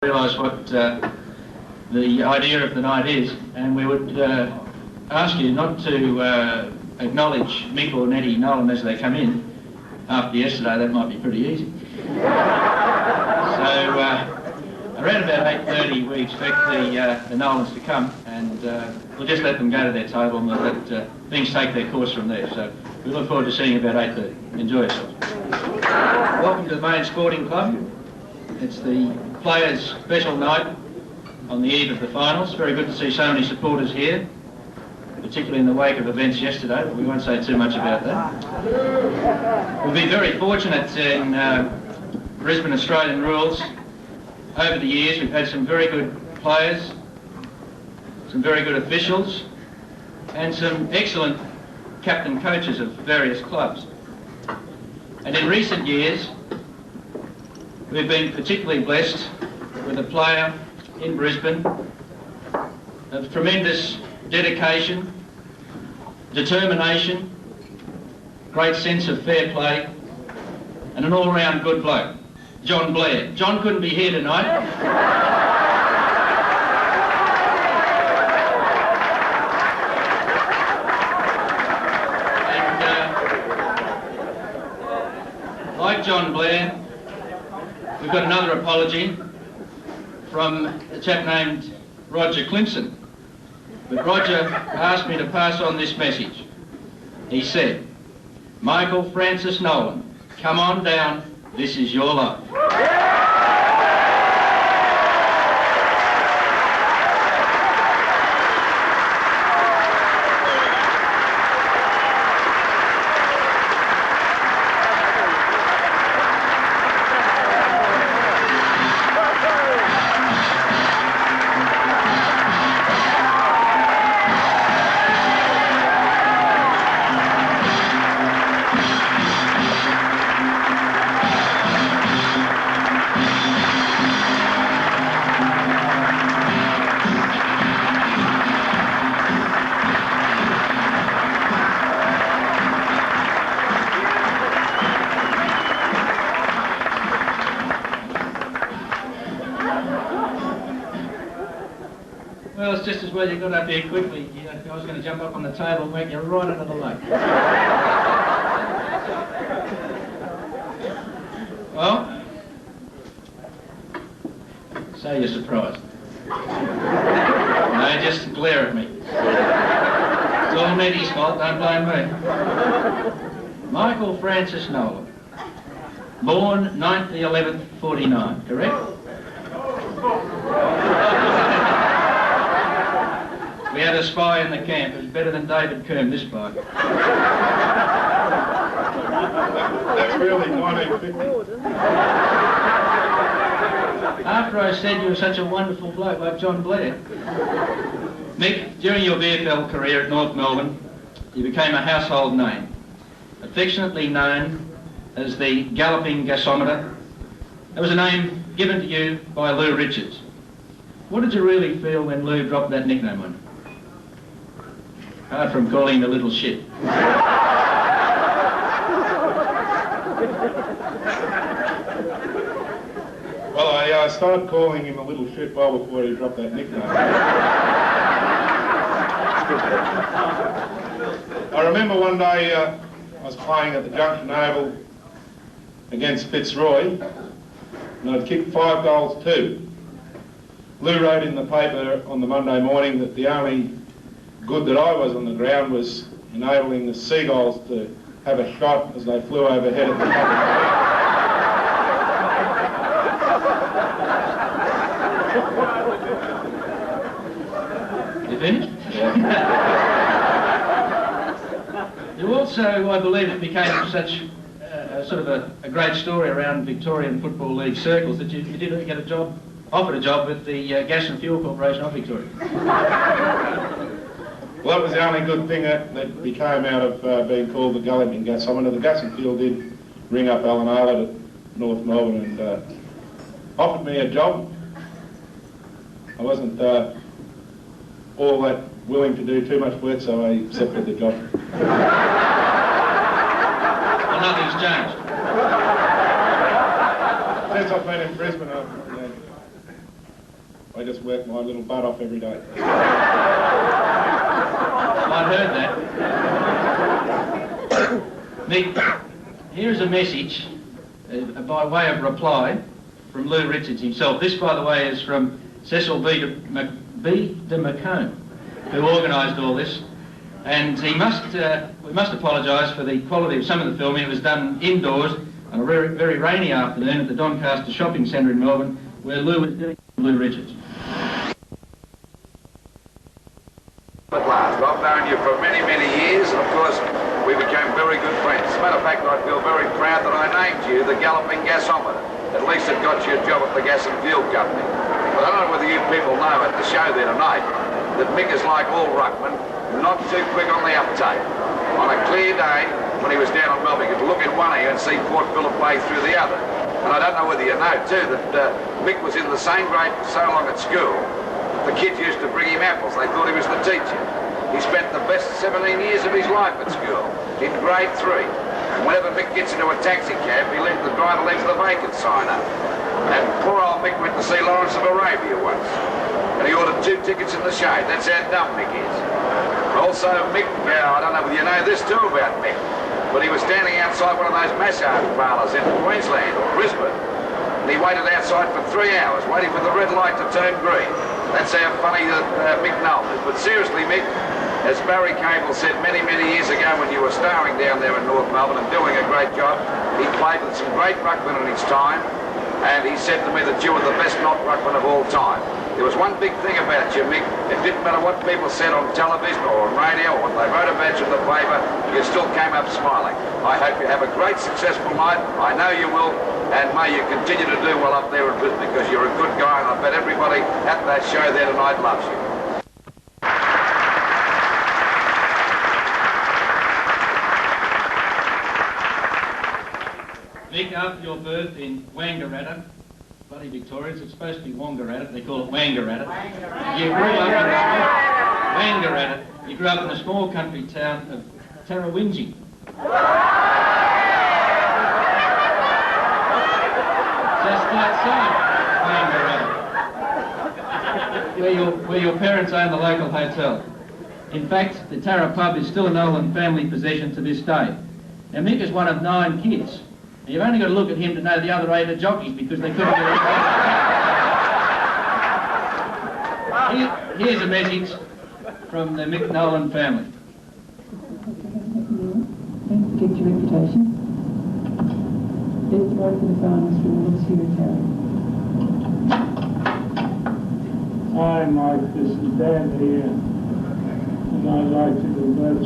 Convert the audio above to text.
realise what the idea of the night is, and we would ask you not to acknowledge Mick or Nettie Nolan as they come in. After yesterday, that might be pretty easy. So around about 8:30 we expect the Nolans to come, and we'll just let them go to their table and we'll let things take their course from there. So we look forward to seeing you about 8:30. Enjoy yourselves. Welcome to the Mayne Sporting Club. It's the players' special night on the eve of the finals. Very good to see so many supporters here, particularly in the wake of events yesterday, but we won't say too much about that. We'll be very fortunate in Brisbane Australian rules. Over the years we've had some very good players, some very good officials, and some excellent captain coaches of various clubs. And in recent years we've been particularly blessed with a player in Brisbane of tremendous dedication, determination, great sense of fair play, and an all-round good bloke, John Blair. John couldn't be here tonight. And like John Blair, we've got another apology from a chap named Roger Clemson. But Roger asked me to pass on this message. He said, "Michael Francis Nolan, come on down, this is your life." Well, it's just as well you got up here quickly. You know, I was going to jump up on the table and make you right into the lake. Well, so you're surprised. No, just glare at me. It's all Nettie's fault, don't blame me. Michael Francis Nolan, born 9th the 11th, 49, correct? We had a spy in the camp. It was better than David Kerm, this bloke. That's really 1950. After I said you were such a wonderful bloke like John Blair. Mick, during your VFL career at North Melbourne, you became a household name, affectionately known as the Galloping Gasometer. That was a name given to you by Lou Richards. What did you really feel when Lou dropped that nickname on you? Apart from calling him a little shit. Well, I started calling him a little shit well before he dropped that nickname. I remember one day I was playing at the Junction Oval against Fitzroy, and I'd kicked 5 goals too. Lou wrote in the paper on the Monday morning that the only good that I was on the ground was enabling the seagulls to have a shot as they flew overhead at the top of the You finished? Yeah. You also, I believe, it became such sort of a great story around Victorian Football League circles that you did get a job, offered a job with the Gas and Fuel Corporation of Victoria. Well, that was the only good thing that became out of being called the Galloping Gasometer. The Gas and Fuel did ring up Alan Arlett at North Melbourne and offered me a job. I wasn't all that willing to do too much work, so I accepted the job. Well, nothing's changed. Since I've been in Brisbane, I just work my little butt off every day. I'd heard that. Mick, here's a message by way of reply from Lou Richards himself. This, by the way, is from Cecil B. de McComb, who organised all this. And we must apologise for the quality of some of the filming. It was done indoors on a very, very rainy afternoon at the Doncaster Shopping Centre in Melbourne, where Lou was doing Lou Richards. At last, I've known you for many, many years, and of course, we became very good friends. As a matter of fact, I feel very proud that I named you the Galloping Gasometer. At least it got you a job at the Gas and Fuel Company. But I don't know whether you people know at the show there tonight that Mick is like all ruckmen, not too quick on the uptake. On a clear day, when he was down on Melbourne, he could look in one ear and see Port Phillip play through the other. And I don't know whether you know too that Mick was in the same grade for so long at school. The kids used to bring him apples. They thought he was the teacher. He spent the best 17 years of his life at school, in grade 3. And whenever Mick gets into a taxi cab, the driver leaves the vacant sign up. And poor old Mick went to see Lawrence of Arabia once. And he ordered 2 tickets in the shade. That's how dumb Mick is. Also, Mick, I don't know whether you know this too about Mick, but he was standing outside one of those massage parlours in Queensland or Brisbane. And he waited outside for 3 hours, waiting for the red light to turn green. That's how funny that Mick Nolan is. But seriously, Mick, as Barry Cable said many, many years ago when you were starring down there in North Melbourne and doing a great job, he played with some great ruckmen in his time, and he said to me that you were the best not ruckman of all time. There was one big thing about you, Mick. It didn't matter what people said on television or on radio or what they wrote about you in the paper, you still came up smiling. I hope you have a great, successful night. I know you will, and may you continue to do well up there in Brisbane because you're a good guy, and I bet everybody at that show there tonight loves you. Mick, after your birth in Wangaratta, bloody Victorians, it's supposed to be Wangaratta, they call it Wangaratta. You grew up in a small country town of Tarrawingi. Just outside Wangaratta, where your parents own the local hotel. In fact, the Tara pub is still a Nolan family possession to this day. Now, Mick is one of 9 kids. And you've only got to look at him to know the other 8 are jockeys because they couldn't get it. Here's a message from the Mick Nolan family. Don't forget your reputation. Let's ride for the farmers from the next year, Terry. Hi Mike, this is Dan here, and I'd like to congratulate